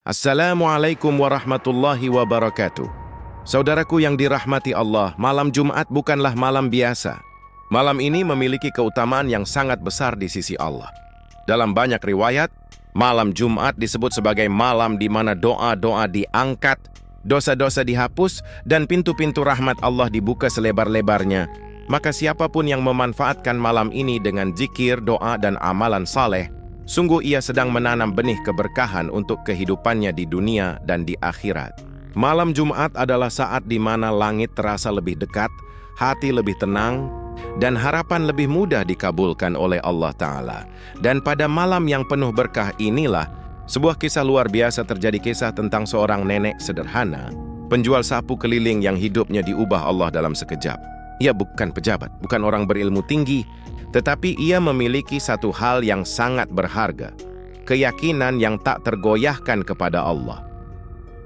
Assalamualaikum warahmatullahi wabarakatuh. Saudaraku yang dirahmati Allah, malam Jumat bukanlah malam biasa. Malam ini memiliki keutamaan yang sangat besar di sisi Allah. Dalam banyak riwayat, malam Jumat disebut sebagai malam di mana doa-doa diangkat, dosa-dosa dihapus, dan pintu-pintu rahmat Allah dibuka selebar-lebarnya. Maka siapapun yang memanfaatkan malam ini dengan zikir, doa, dan amalan saleh, sungguh ia sedang menanam benih keberkahan untuk kehidupannya di dunia dan di akhirat. Malam Jumat adalah saat di mana langit terasa lebih dekat, hati lebih tenang, dan harapan lebih mudah dikabulkan oleh Allah Ta'ala. Dan pada malam yang penuh berkah inilah, sebuah kisah luar biasa terjadi, kisah tentang seorang nenek sederhana, penjual sapu keliling yang hidupnya diubah Allah dalam sekejap. Ia bukan pejabat, bukan orang berilmu tinggi, tetapi ia memiliki satu hal yang sangat berharga, keyakinan yang tak tergoyahkan kepada Allah.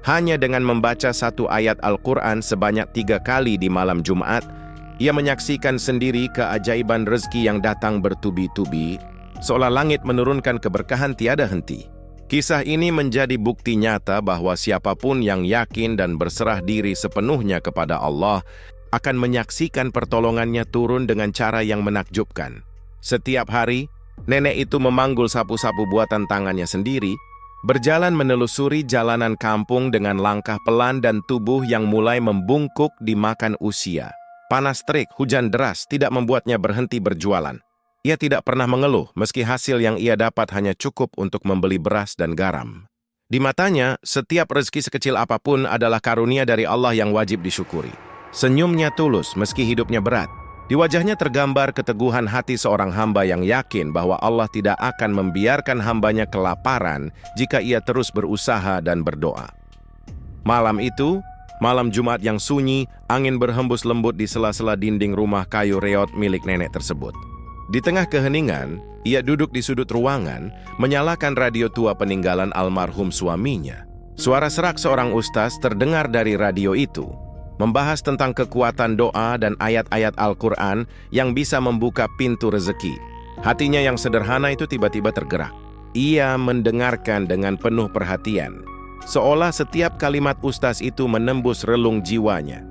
Hanya dengan membaca satu ayat Al-Quran sebanyak 3 kali di malam Jumat, ia menyaksikan sendiri keajaiban rezeki yang datang bertubi-tubi, seolah langit menurunkan keberkahan tiada henti. Kisah ini menjadi bukti nyata bahwa siapapun yang yakin dan berserah diri sepenuhnya kepada Allah akan menyaksikan pertolongannya turun dengan cara yang menakjubkan. Setiap hari, nenek itu memanggul sapu-sapu buatan tangannya sendiri, berjalan menelusuri jalanan kampung dengan langkah pelan dan tubuh yang mulai membungkuk dimakan usia. Panas terik, hujan deras tidak membuatnya berhenti berjualan. Ia tidak pernah mengeluh meski hasil yang ia dapat hanya cukup untuk membeli beras dan garam. Di matanya, setiap rezeki sekecil apapun adalah karunia dari Allah yang wajib disyukuri. Senyumnya tulus meski hidupnya berat. Di wajahnya tergambar keteguhan hati seorang hamba yang yakin bahwa Allah tidak akan membiarkan hambanya kelaparan jika ia terus berusaha dan berdoa. Malam itu, malam Jumat yang sunyi, angin berhembus lembut di sela-sela dinding rumah kayu reot milik nenek tersebut. Di tengah keheningan, ia duduk di sudut ruangan, menyalakan radio tua peninggalan almarhum suaminya. Suara serak seorang ustaz terdengar dari radio itu, membahas tentang kekuatan doa dan ayat-ayat Al-Quran yang bisa membuka pintu rezeki. Hatinya yang sederhana itu tiba-tiba tergerak. Ia mendengarkan dengan penuh perhatian, seolah setiap kalimat ustaz itu menembus relung jiwanya.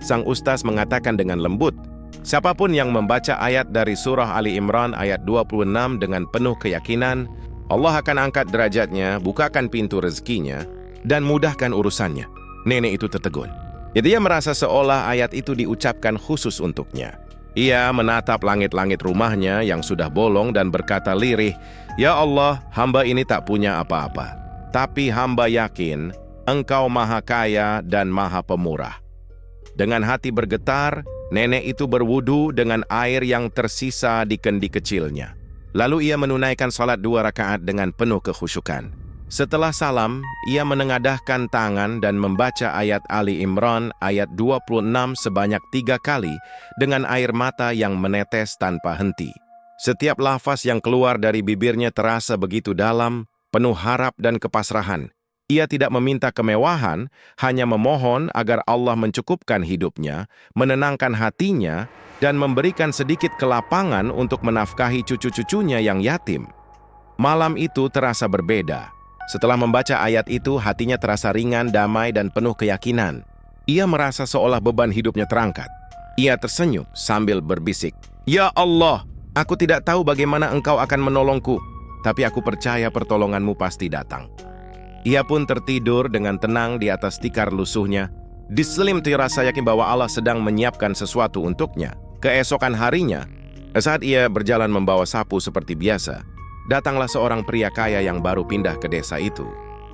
Sang ustaz mengatakan dengan lembut, siapapun yang membaca ayat dari surah Ali Imran ayat 26 dengan penuh keyakinan, Allah akan angkat derajatnya, bukakan pintu rezekinya, dan mudahkan urusannya. Nenek itu tertegun. Jadi ia merasa seolah ayat itu diucapkan khusus untuknya. Ia menatap langit-langit rumahnya yang sudah bolong dan berkata lirih, "Ya Allah, hamba ini tak punya apa-apa. Tapi hamba yakin Engkau Maha Kaya dan Maha Pemurah." Dengan hati bergetar, nenek itu berwudu dengan air yang tersisa di kendi kecilnya. Lalu ia menunaikan salat 2 rakaat dengan penuh kekhusyukan. Setelah salam, ia menengadahkan tangan dan membaca ayat Ali Imran ayat 26 sebanyak 3 kali dengan air mata yang menetes tanpa henti. Setiap lafaz yang keluar dari bibirnya terasa begitu dalam, penuh harap dan kepasrahan. Ia tidak meminta kemewahan, hanya memohon agar Allah mencukupkan hidupnya, menenangkan hatinya, dan memberikan sedikit kelapangan untuk menafkahi cucu-cucunya yang yatim. Malam itu terasa berbeda. Setelah membaca ayat itu, hatinya terasa ringan, damai, dan penuh keyakinan. Ia merasa seolah beban hidupnya terangkat. Ia tersenyum sambil berbisik, "Ya Allah, aku tidak tahu bagaimana Engkau akan menolongku, tapi aku percaya pertolonganmu pasti datang." Ia pun tertidur dengan tenang di atas tikar lusuhnya. Diselimuti rasa yakin bahwa Allah sedang menyiapkan sesuatu untuknya. Keesokan harinya, saat ia berjalan membawa sapu seperti biasa, datanglah seorang pria kaya yang baru pindah ke desa itu.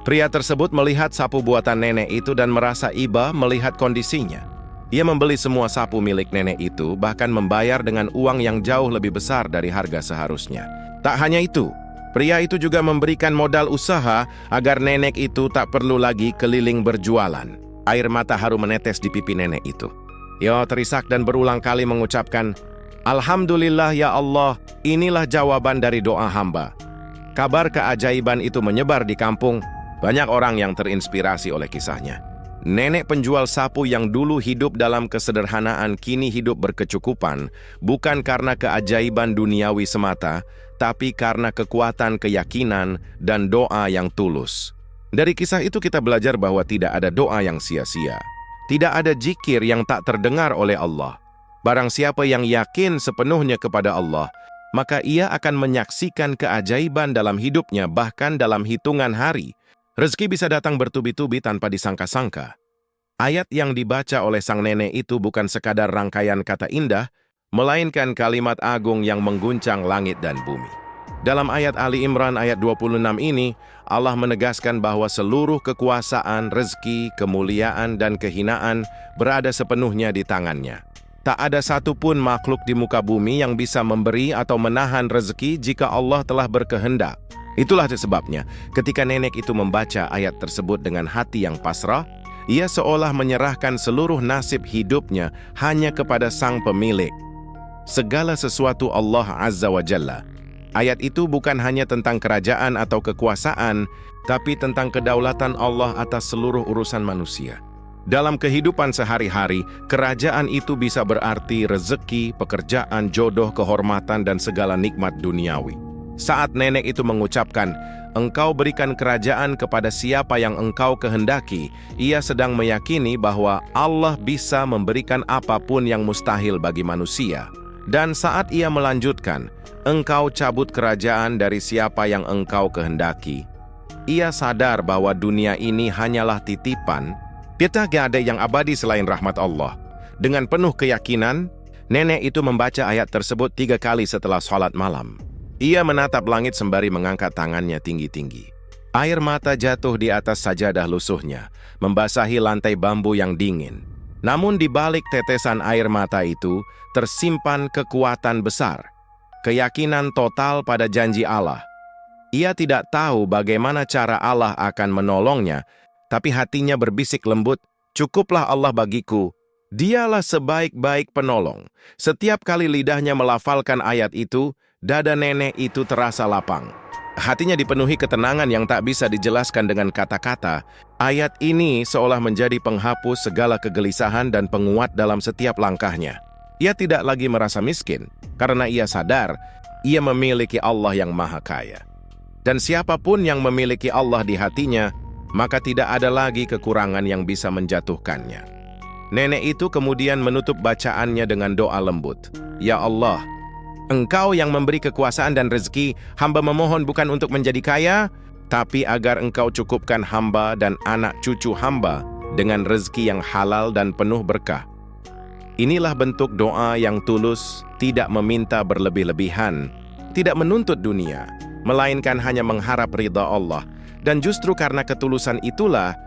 Pria tersebut melihat sapu buatan nenek itu dan merasa iba melihat kondisinya. Ia membeli semua sapu milik nenek itu, bahkan membayar dengan uang yang jauh lebih besar dari harga seharusnya. Tak hanya itu, pria itu juga memberikan modal usaha agar nenek itu tak perlu lagi keliling berjualan. Air mata haru menetes di pipi nenek itu. Ia terisak dan berulang kali mengucapkan, "Alhamdulillah ya Allah, inilah jawaban dari doa hamba." Kabar keajaiban itu menyebar di kampung. Banyak orang yang terinspirasi oleh kisahnya. Nenek penjual sapu yang dulu hidup dalam kesederhanaan kini hidup berkecukupan, bukan karena keajaiban duniawi semata, tapi karena kekuatan keyakinan dan doa yang tulus. Dari kisah itu kita belajar bahwa tidak ada doa yang sia-sia. Tidak ada zikir yang tak terdengar oleh Allah. Barang siapa yang yakin sepenuhnya kepada Allah, maka ia akan menyaksikan keajaiban dalam hidupnya, bahkan dalam hitungan hari. Rezeki bisa datang bertubi-tubi tanpa disangka-sangka. Ayat yang dibaca oleh sang nenek itu bukan sekadar rangkaian kata indah, melainkan kalimat agung yang mengguncang langit dan bumi. Dalam ayat Ali Imran ayat 26 ini, Allah menegaskan bahwa seluruh kekuasaan, rezeki, kemuliaan, dan kehinaan berada sepenuhnya di tangannya. Tak ada satupun makhluk di muka bumi yang bisa memberi atau menahan rezeki jika Allah telah berkehendak. Itulah sebabnya, ketika nenek itu membaca ayat tersebut dengan hati yang pasrah, ia seolah menyerahkan seluruh nasib hidupnya hanya kepada sang pemilik. Segala sesuatu Allah Azza wa Jalla. Ayat itu bukan hanya tentang kerajaan atau kekuasaan, tapi tentang kedaulatan Allah atas seluruh urusan manusia. Dalam kehidupan sehari-hari, kerajaan itu bisa berarti rezeki, pekerjaan, jodoh, kehormatan, dan segala nikmat duniawi. Saat nenek itu mengucapkan, "Engkau berikan kerajaan kepada siapa yang engkau kehendaki," ia sedang meyakini bahwa Allah bisa memberikan apapun yang mustahil bagi manusia. Dan saat ia melanjutkan, "Engkau cabut kerajaan dari siapa yang engkau kehendaki," ia sadar bahwa dunia ini hanyalah titipan. Tidak ada yang abadi selain rahmat Allah. Dengan penuh keyakinan, nenek itu membaca ayat tersebut 3 kali setelah sholat malam. Ia menatap langit sembari mengangkat tangannya tinggi-tinggi. Air mata jatuh di atas sajadah lusuhnya, membasahi lantai bambu yang dingin. Namun di balik tetesan air mata itu, tersimpan kekuatan besar. Keyakinan total pada janji Allah. Ia tidak tahu bagaimana cara Allah akan menolongnya, tapi hatinya berbisik lembut, "Cukuplah Allah bagiku. Dialah sebaik-baik penolong." Setiap kali lidahnya melafalkan ayat itu, dada nenek itu terasa lapang. Hatinya dipenuhi ketenangan yang tak bisa dijelaskan dengan kata-kata. Ayat ini seolah menjadi penghapus segala kegelisahan dan penguat dalam setiap langkahnya. Ia tidak lagi merasa miskin, karena ia sadar ia memiliki Allah yang Maha Kaya. Dan siapapun yang memiliki Allah di hatinya, maka tidak ada lagi kekurangan yang bisa menjatuhkannya. Nenek itu kemudian menutup bacaannya dengan doa lembut. "Ya Allah, Engkau yang memberi kekuasaan dan rezeki, hamba memohon bukan untuk menjadi kaya, tapi agar Engkau cukupkan hamba dan anak cucu hamba dengan rezeki yang halal dan penuh berkah." Inilah bentuk doa yang tulus, tidak meminta berlebih-lebihan, tidak menuntut dunia, melainkan hanya mengharap ridha Allah. Dan justru karena ketulusan itulah,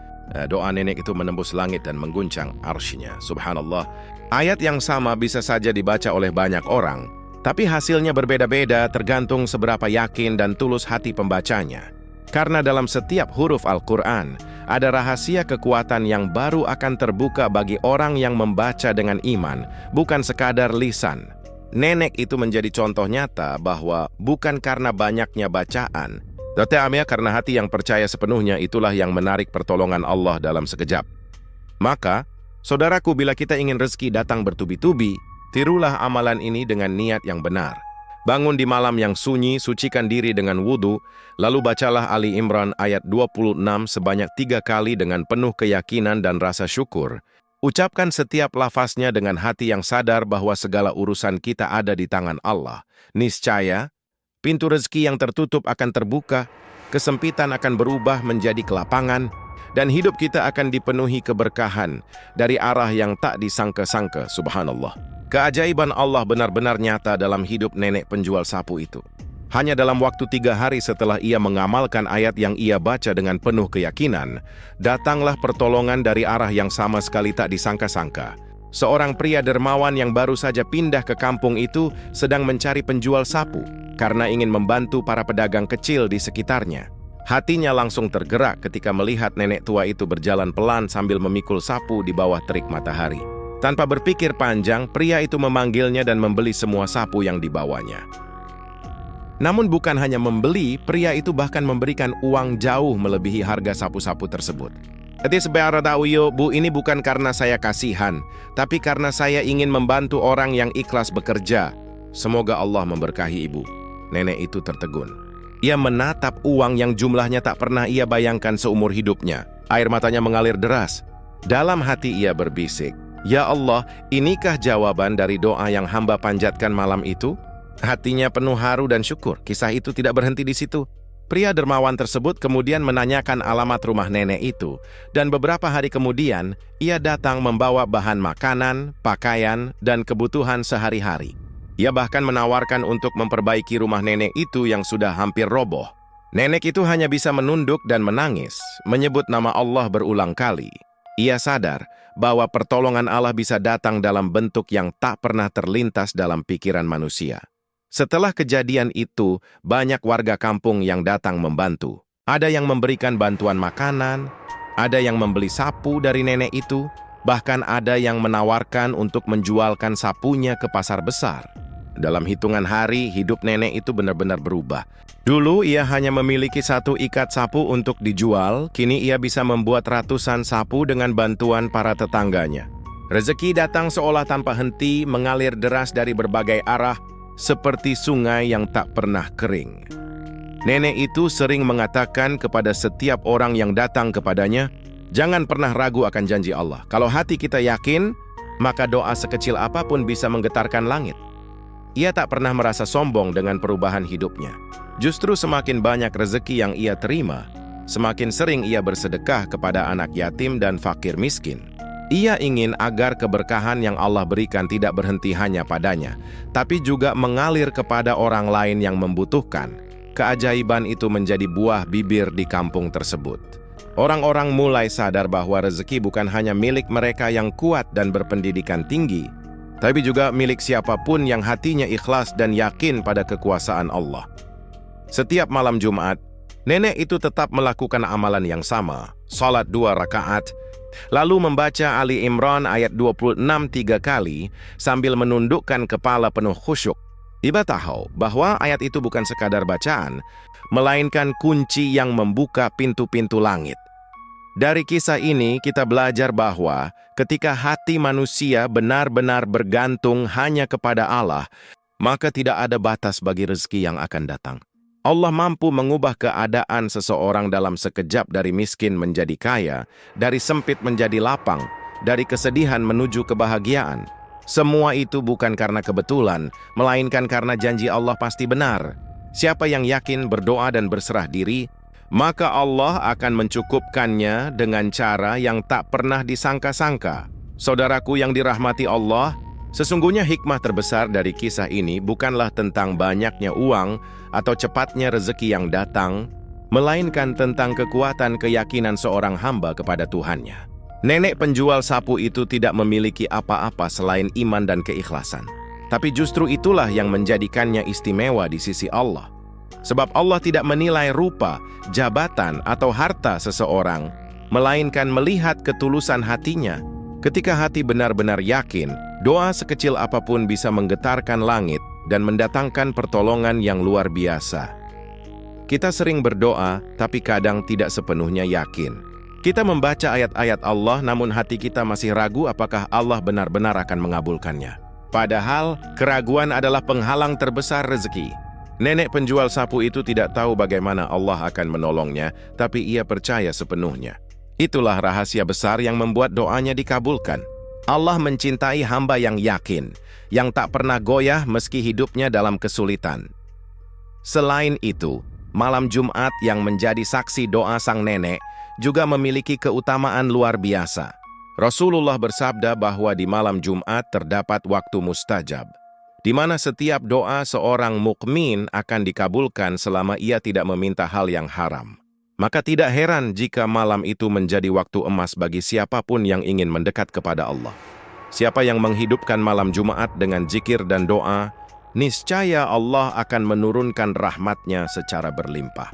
doa nenek itu menembus langit dan mengguncang arsy-Nya. Subhanallah, ayat yang sama bisa saja dibaca oleh banyak orang, tapi hasilnya berbeda-beda tergantung seberapa yakin dan tulus hati pembacanya. Karena dalam setiap huruf Al-Quran, ada rahasia kekuatan yang baru akan terbuka bagi orang yang membaca dengan iman, bukan sekadar lisan. Nenek itu menjadi contoh nyata bahwa bukan karena banyaknya bacaan, tetapi karena hati yang percaya sepenuhnya itulah yang menarik pertolongan Allah dalam sekejap. Maka, saudaraku, bila kita ingin rezeki datang bertubi-tubi, tirulah amalan ini dengan niat yang benar. Bangun di malam yang sunyi, sucikan diri dengan wudhu, lalu bacalah Ali Imran ayat 26 sebanyak 3 kali dengan penuh keyakinan dan rasa syukur. Ucapkan setiap lafaznya dengan hati yang sadar bahwa segala urusan kita ada di tangan Allah. Niscaya, pintu rezeki yang tertutup akan terbuka, kesempitan akan berubah menjadi kelapangan, dan hidup kita akan dipenuhi keberkahan dari arah yang tak disangka-sangka. Subhanallah. Keajaiban Allah benar-benar nyata dalam hidup nenek penjual sapu itu. Hanya dalam waktu 3 hari setelah ia mengamalkan ayat yang ia baca dengan penuh keyakinan, datanglah pertolongan dari arah yang sama sekali tak disangka-sangka. Seorang pria dermawan yang baru saja pindah ke kampung itu sedang mencari penjual sapu karena ingin membantu para pedagang kecil di sekitarnya. Hatinya langsung tergerak ketika melihat nenek tua itu berjalan pelan sambil memikul sapu di bawah terik matahari. Tanpa berpikir panjang, pria itu memanggilnya dan membeli semua sapu yang dibawanya. Namun bukan hanya membeli, pria itu bahkan memberikan uang jauh melebihi harga sapu-sapu tersebut. Bu, ini bukan karena saya kasihan, tapi karena saya ingin membantu orang yang ikhlas bekerja. Semoga Allah memberkahi ibu. Nenek itu tertegun. Ia menatap uang yang jumlahnya tak pernah ia bayangkan seumur hidupnya. Air matanya mengalir deras. Dalam hati ia berbisik, "Ya Allah, inikah jawaban dari doa yang hamba panjatkan malam itu?" Hatinya penuh haru dan syukur. Kisah itu tidak berhenti di situ. Pria dermawan tersebut kemudian menanyakan alamat rumah nenek itu, dan beberapa hari kemudian ia datang membawa bahan makanan, pakaian, dan kebutuhan sehari-hari. Ia bahkan menawarkan untuk memperbaiki rumah nenek itu yang sudah hampir roboh. Nenek itu hanya bisa menunduk dan menangis, menyebut nama Allah berulang kali. Ia sadar bahwa pertolongan Allah bisa datang dalam bentuk yang tak pernah terlintas dalam pikiran manusia. Setelah kejadian itu, banyak warga kampung yang datang membantu. Ada yang memberikan bantuan makanan, ada yang membeli sapu dari nenek itu, bahkan ada yang menawarkan untuk menjualkan sapunya ke pasar besar. Dalam hitungan hari, hidup nenek itu benar-benar berubah. Dulu ia hanya memiliki satu ikat sapu untuk dijual, kini ia bisa membuat ratusan sapu dengan bantuan para tetangganya. Rezeki datang seolah tanpa henti, mengalir deras dari berbagai arah, seperti sungai yang tak pernah kering. Nenek itu sering mengatakan kepada setiap orang yang datang kepadanya, "Jangan pernah ragu akan janji Allah. Kalau hati kita yakin, maka doa sekecil apapun bisa menggetarkan langit." Ia tak pernah merasa sombong dengan perubahan hidupnya. Justru semakin banyak rezeki yang ia terima, semakin sering ia bersedekah kepada anak yatim dan fakir miskin. Ia ingin agar keberkahan yang Allah berikan tidak berhenti hanya padanya, tapi juga mengalir kepada orang lain yang membutuhkan. Keajaiban itu menjadi buah bibir di kampung tersebut. Orang-orang mulai sadar bahwa rezeki bukan hanya milik mereka yang kuat dan berpendidikan tinggi, tapi juga milik siapapun yang hatinya ikhlas dan yakin pada kekuasaan Allah. Setiap malam Jumat, nenek itu tetap melakukan amalan yang sama, salat 2 rakaat, lalu membaca Ali Imran ayat 26 3 kali sambil menundukkan kepala penuh khusyuk. Iba tahu bahwa ayat itu bukan sekadar bacaan, melainkan kunci yang membuka pintu-pintu langit. Dari kisah ini kita belajar bahwa ketika hati manusia benar-benar bergantung hanya kepada Allah, maka tidak ada batas bagi rezeki yang akan datang. Allah mampu mengubah keadaan seseorang dalam sekejap, dari miskin menjadi kaya, dari sempit menjadi lapang, dari kesedihan menuju kebahagiaan. Semua itu bukan karena kebetulan, melainkan karena janji Allah pasti benar. Siapa yang yakin, berdoa dan berserah diri, maka Allah akan mencukupkannya dengan cara yang tak pernah disangka-sangka. Saudaraku yang dirahmati Allah, sesungguhnya hikmah terbesar dari kisah ini bukanlah tentang banyaknya uang atau cepatnya rezeki yang datang, melainkan tentang kekuatan keyakinan seorang hamba kepada Tuhannya. Nenek penjual sapu itu tidak memiliki apa-apa selain iman dan keikhlasan. Tapi justru itulah yang menjadikannya istimewa di sisi Allah. Sebab Allah tidak menilai rupa, jabatan, atau harta seseorang, melainkan melihat ketulusan hatinya. Ketika hati benar-benar yakin, doa sekecil apapun bisa menggetarkan langit dan mendatangkan pertolongan yang luar biasa. Kita sering berdoa, tapi kadang tidak sepenuhnya yakin. Kita membaca ayat-ayat Allah, namun hati kita masih ragu apakah Allah benar-benar akan mengabulkannya. Padahal, keraguan adalah penghalang terbesar rezeki. Nenek penjual sapu itu tidak tahu bagaimana Allah akan menolongnya, tapi ia percaya sepenuhnya. Itulah rahasia besar yang membuat doanya dikabulkan. Allah mencintai hamba yang yakin, yang tak pernah goyah meski hidupnya dalam kesulitan. Selain itu, malam Jumat yang menjadi saksi doa sang nenek juga memiliki keutamaan luar biasa. Rasulullah bersabda bahwa di malam Jumat terdapat waktu mustajab, di mana setiap doa seorang mukmin akan dikabulkan selama ia tidak meminta hal yang haram. Maka tidak heran jika malam itu menjadi waktu emas bagi siapapun yang ingin mendekat kepada Allah. Siapa yang menghidupkan malam Jumat dengan zikir dan doa, niscaya Allah akan menurunkan rahmat-Nya secara berlimpah.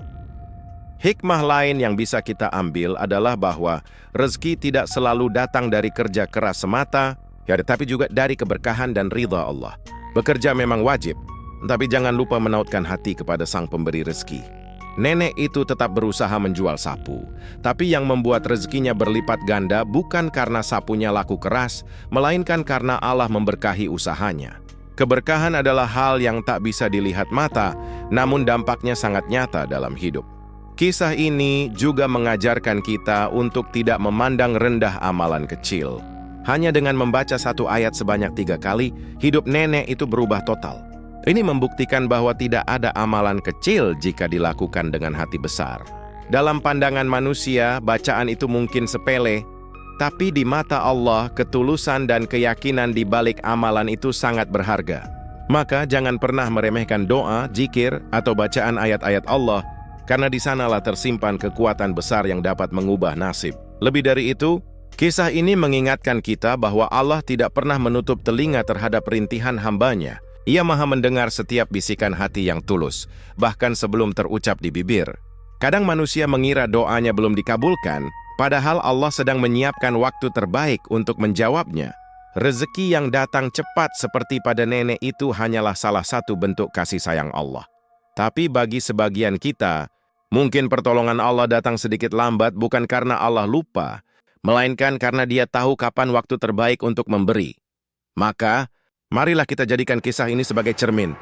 Hikmah lain yang bisa kita ambil adalah bahwa rezeki tidak selalu datang dari kerja keras semata, tetapi juga dari keberkahan dan ridha Allah. Bekerja memang wajib, tapi jangan lupa menautkan hati kepada Sang Pemberi rezeki. Nenek itu tetap berusaha menjual sapu, tapi yang membuat rezekinya berlipat ganda bukan karena sapunya laku keras, melainkan karena Allah memberkahi usahanya. Keberkahan adalah hal yang tak bisa dilihat mata, namun dampaknya sangat nyata dalam hidup. Kisah ini juga mengajarkan kita untuk tidak memandang rendah amalan kecil. Hanya dengan membaca satu ayat sebanyak 3 kali, hidup nenek itu berubah total. Ini membuktikan bahwa tidak ada amalan kecil jika dilakukan dengan hati besar. Dalam pandangan manusia, bacaan itu mungkin sepele, tapi di mata Allah, ketulusan dan keyakinan di balik amalan itu sangat berharga. Maka jangan pernah meremehkan doa, zikir, atau bacaan ayat-ayat Allah, karena di sanalah tersimpan kekuatan besar yang dapat mengubah nasib. Lebih dari itu, kisah ini mengingatkan kita bahwa Allah tidak pernah menutup telinga terhadap rintihan hambanya. Ia maha mendengar setiap bisikan hati yang tulus, bahkan sebelum terucap di bibir. Kadang manusia mengira doanya belum dikabulkan, padahal Allah sedang menyiapkan waktu terbaik untuk menjawabnya. Rezeki yang datang cepat seperti pada nenek itu hanyalah salah satu bentuk kasih sayang Allah. Tapi bagi sebagian kita, mungkin pertolongan Allah datang sedikit lambat bukan karena Allah lupa, melainkan karena Dia tahu kapan waktu terbaik untuk memberi. Maka, marilah kita jadikan kisah ini sebagai cermin.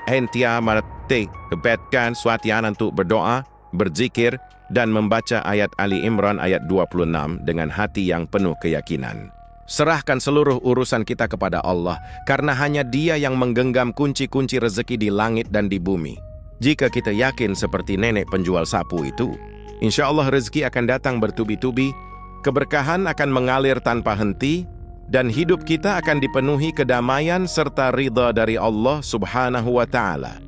Entia mati kebetkan suatian untuk berdoa, berzikir, dan membaca ayat Ali Imran ayat 26 dengan hati yang penuh keyakinan. Serahkan seluruh urusan kita kepada Allah, karena hanya Dia yang menggenggam kunci-kunci rezeki di langit dan di bumi. Jika kita yakin seperti nenek penjual sapu itu, insya Allah rezeki akan datang bertubi-tubi, keberkahan akan mengalir tanpa henti, dan hidup kita akan dipenuhi kedamaian serta ridha dari Allah Subhanahu wa Ta'ala.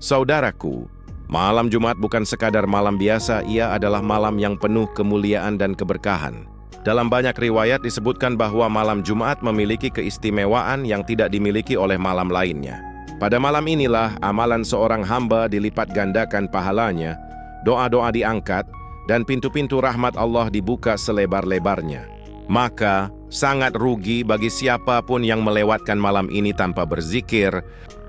Saudaraku, malam Jumat bukan sekadar malam biasa, ia adalah malam yang penuh kemuliaan dan keberkahan. Dalam banyak riwayat disebutkan bahwa malam Jumat memiliki keistimewaan yang tidak dimiliki oleh malam lainnya. Pada malam inilah amalan seorang hamba dilipat gandakan pahalanya, doa-doa diangkat, dan pintu-pintu rahmat Allah dibuka selebar-lebarnya. Maka, sangat rugi bagi siapapun yang melewatkan malam ini tanpa berzikir,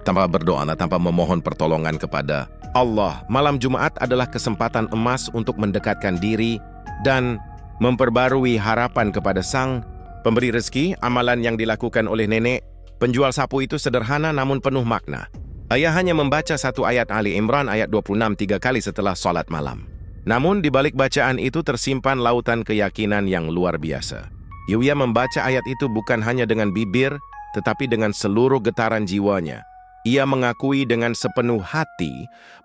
tanpa berdoa, tanpa memohon pertolongan kepada Allah. Malam Jumat adalah kesempatan emas untuk mendekatkan diri dan memperbarui harapan kepada Sang Pemberi Rezeki. Amalan yang dilakukan oleh nenek penjual sapu itu sederhana namun penuh makna. Ia hanya membaca satu ayat Ali Imran ayat 26 3 kali setelah sholat malam. Namun di balik bacaan itu tersimpan lautan keyakinan yang luar biasa. Ia membaca ayat itu bukan hanya dengan bibir, tetapi dengan seluruh getaran jiwanya. Ia mengakui dengan sepenuh hati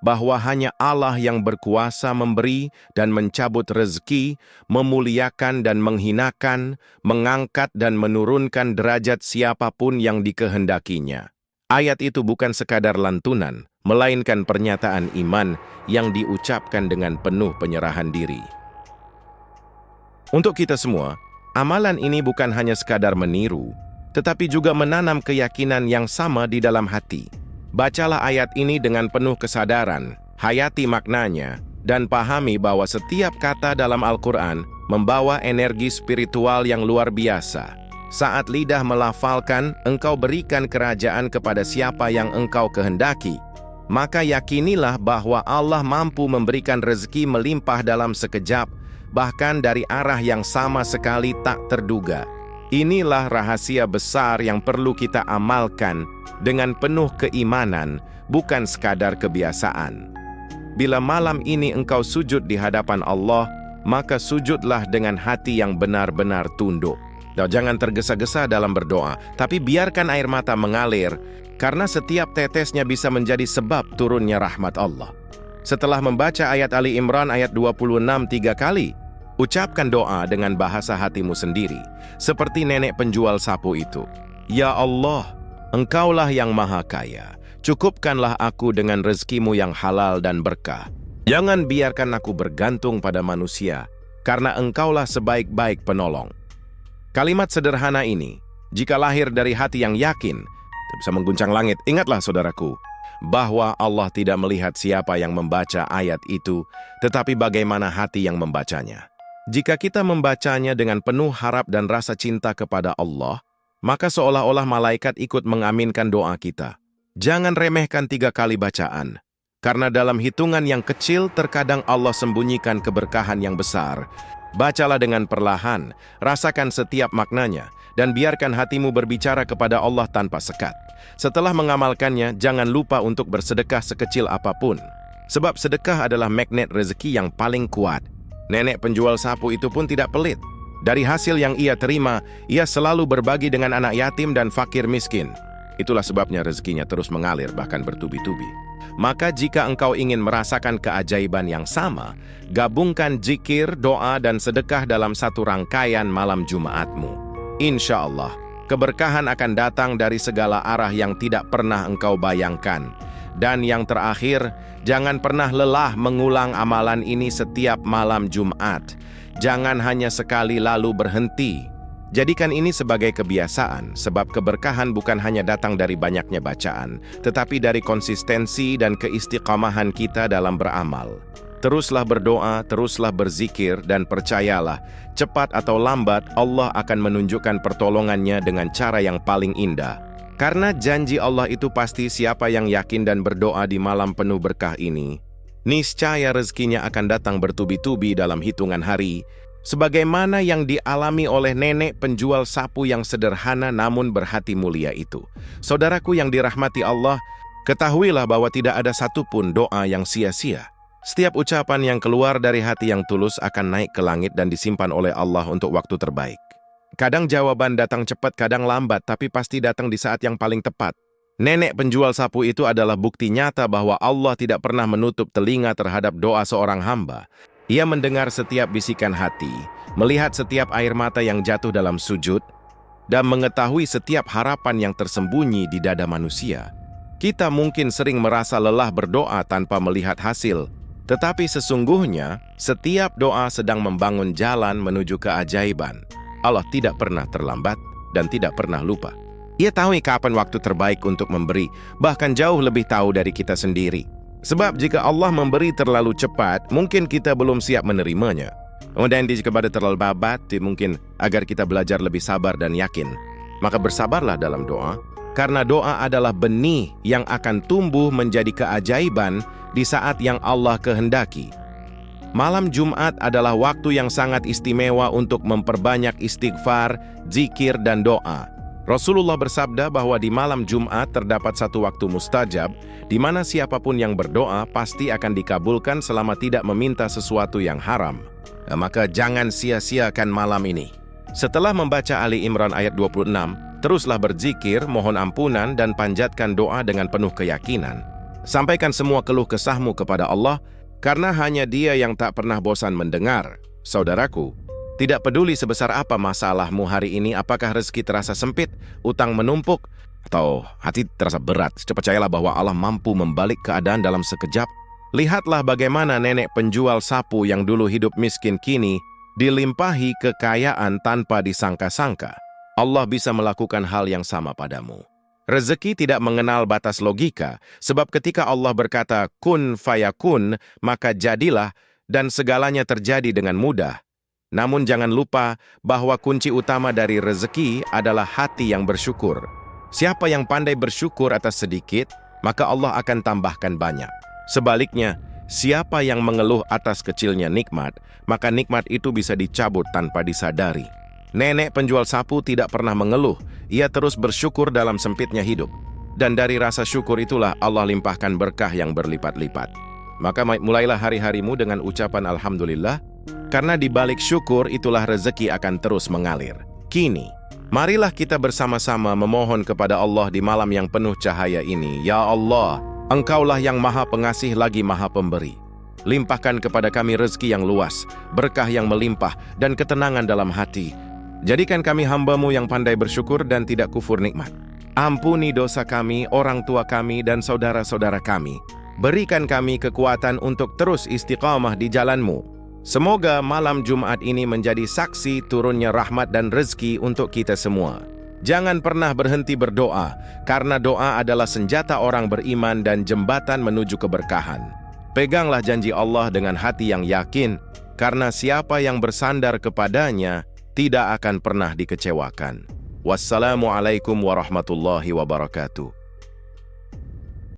bahwa hanya Allah yang berkuasa memberi dan mencabut rezeki, memuliakan dan menghinakan, mengangkat dan menurunkan derajat siapapun yang dikehendakinya. Ayat itu bukan sekadar lantunan, melainkan pernyataan iman yang diucapkan dengan penuh penyerahan diri. Untuk kita semua, amalan ini bukan hanya sekadar meniru, tetapi juga menanam keyakinan yang sama di dalam hati. Bacalah ayat ini dengan penuh kesadaran, hayati maknanya, dan pahami bahwa setiap kata dalam Al-Quran membawa energi spiritual yang luar biasa. Saat lidah melafalkan, engkau berikan kerajaan kepada siapa yang engkau kehendaki. Maka yakinilah bahwa Allah mampu memberikan rezeki melimpah dalam sekejap, bahkan dari arah yang sama sekali tak terduga. Inilah rahasia besar yang perlu kita amalkan dengan penuh keimanan, bukan sekadar kebiasaan. Bila malam ini engkau sujud di hadapan Allah, maka sujudlah dengan hati yang benar-benar tunduk. Jangan tergesa-gesa dalam berdoa, tapi biarkan air mata mengalir, karena setiap tetesnya bisa menjadi sebab turunnya rahmat Allah. Setelah membaca ayat Ali Imran ayat 26 3 kali, ucapkan doa dengan bahasa hatimu sendiri, seperti nenek penjual sapu itu. Ya Allah, Engkaulah yang maha kaya, cukupkanlah aku dengan rezekimu yang halal dan berkah. Jangan biarkan aku bergantung pada manusia, karena Engkaulah sebaik-baik penolong. Kalimat sederhana ini, jika lahir dari hati yang yakin, bisa mengguncang langit. Ingatlah saudaraku, bahwa Allah tidak melihat siapa yang membaca ayat itu, tetapi bagaimana hati yang membacanya. Jika kita membacanya dengan penuh harap dan rasa cinta kepada Allah, maka seolah-olah malaikat ikut mengaminkan doa kita. Jangan remehkan 3 kali bacaan, karena dalam hitungan yang kecil terkadang Allah sembunyikan keberkahan yang besar. Bacalah dengan perlahan, rasakan setiap maknanya, dan biarkan hatimu berbicara kepada Allah tanpa sekat. Setelah mengamalkannya, jangan lupa untuk bersedekah sekecil apapun. Sebab sedekah adalah magnet rezeki yang paling kuat. Nenek penjual sapu itu pun tidak pelit. Dari hasil yang ia terima, ia selalu berbagi dengan anak yatim dan fakir miskin. Itulah sebabnya rezekinya terus mengalir bahkan bertubi-tubi. Maka jika engkau ingin merasakan keajaiban yang sama, gabungkan zikir, doa, dan sedekah dalam satu rangkaian malam Jumatmu. Insya Allah, keberkahan akan datang dari segala arah yang tidak pernah engkau bayangkan. Dan yang terakhir, jangan pernah lelah mengulang amalan ini setiap malam Jumat. Jangan hanya sekali lalu berhenti. Jadikan ini sebagai kebiasaan, sebab keberkahan bukan hanya datang dari banyaknya bacaan, tetapi dari konsistensi dan keistiqamahan kita dalam beramal. Teruslah berdoa, teruslah berzikir, dan percayalah, cepat atau lambat Allah akan menunjukkan pertolongannya dengan cara yang paling indah. Karena janji Allah itu pasti, siapa yang yakin dan berdoa di malam penuh berkah ini, niscaya rezekinya akan datang bertubi-tubi dalam hitungan hari, sebagaimana yang dialami oleh nenek penjual sapu yang sederhana namun berhati mulia itu. Saudaraku yang dirahmati Allah, ketahuilah bahwa tidak ada satupun doa yang sia-sia. Setiap ucapan yang keluar dari hati yang tulus akan naik ke langit dan disimpan oleh Allah untuk waktu terbaik. Kadang jawaban datang cepat, kadang lambat, tapi pasti datang di saat yang paling tepat. Nenek penjual sapu itu adalah bukti nyata bahwa Allah tidak pernah menutup telinga terhadap doa seorang hamba. Ia mendengar setiap bisikan hati, melihat setiap air mata yang jatuh dalam sujud, dan mengetahui setiap harapan yang tersembunyi di dada manusia. Kita mungkin sering merasa lelah berdoa tanpa melihat hasil, tetapi sesungguhnya setiap doa sedang membangun jalan menuju keajaiban. Allah tidak pernah terlambat dan tidak pernah lupa. Ia tahu kapan waktu terbaik untuk memberi, bahkan jauh lebih tahu dari kita sendiri. Sebab jika Allah memberi terlalu cepat, mungkin kita belum siap menerimanya. Dan jika terlalu babat, mungkin agar kita belajar lebih sabar dan yakin. Maka bersabarlah dalam doa, karena doa adalah benih yang akan tumbuh menjadi keajaiban di saat yang Allah kehendaki. Malam Jumat adalah waktu yang sangat istimewa untuk memperbanyak istighfar, zikir, dan doa. Rasulullah bersabda bahwa di malam Jumat terdapat satu waktu mustajab, di mana siapapun yang berdoa pasti akan dikabulkan selama tidak meminta sesuatu yang haram. Maka jangan sia-siakan malam ini. Setelah membaca Ali Imran ayat 26, teruslah berzikir, mohon ampunan, dan panjatkan doa dengan penuh keyakinan. Sampaikan semua keluh kesahmu kepada Allah, karena hanya Dia yang tak pernah bosan mendengar. Saudaraku, tidak peduli sebesar apa masalahmu hari ini, apakah rezeki terasa sempit, utang menumpuk, atau hati terasa berat, percayalah bahwa Allah mampu membalik keadaan dalam sekejap. Lihatlah bagaimana nenek penjual sapu yang dulu hidup miskin kini dilimpahi kekayaan tanpa disangka-sangka. Allah bisa melakukan hal yang sama padamu. Rezeki tidak mengenal batas logika, sebab ketika Allah berkata, kun fayakun, maka jadilah, dan segalanya terjadi dengan mudah. Namun jangan lupa bahwa kunci utama dari rezeki adalah hati yang bersyukur. Siapa yang pandai bersyukur atas sedikit, maka Allah akan tambahkan banyak. Sebaliknya, siapa yang mengeluh atas kecilnya nikmat, maka nikmat itu bisa dicabut tanpa disadari. Nenek penjual sapu tidak pernah mengeluh, ia terus bersyukur dalam sempitnya hidup. Dan dari rasa syukur itulah Allah limpahkan berkah yang berlipat-lipat. Maka mulailah hari-harimu dengan ucapan Alhamdulillah, karena di balik syukur itulah rezeki akan terus mengalir. Kini, marilah kita bersama-sama memohon kepada Allah di malam yang penuh cahaya ini. Ya Allah, Engkaulah yang maha pengasih lagi maha pemberi. Limpahkan kepada kami rezeki yang luas, berkah yang melimpah, dan ketenangan dalam hati. Jadikan kami hamba-Mu yang pandai bersyukur dan tidak kufur nikmat. Ampuni dosa kami, orang tua kami, dan saudara-saudara kami. Berikan kami kekuatan untuk terus istiqamah di jalan-Mu. Semoga malam Jumat ini menjadi saksi turunnya rahmat dan rezeki untuk kita semua. Jangan pernah berhenti berdoa, karena doa adalah senjata orang beriman dan jembatan menuju keberkahan. Peganglah janji Allah dengan hati yang yakin, karena siapa yang bersandar kepadanya tidak akan pernah dikecewakan. Wassalamualaikum warahmatullahi wabarakatuh.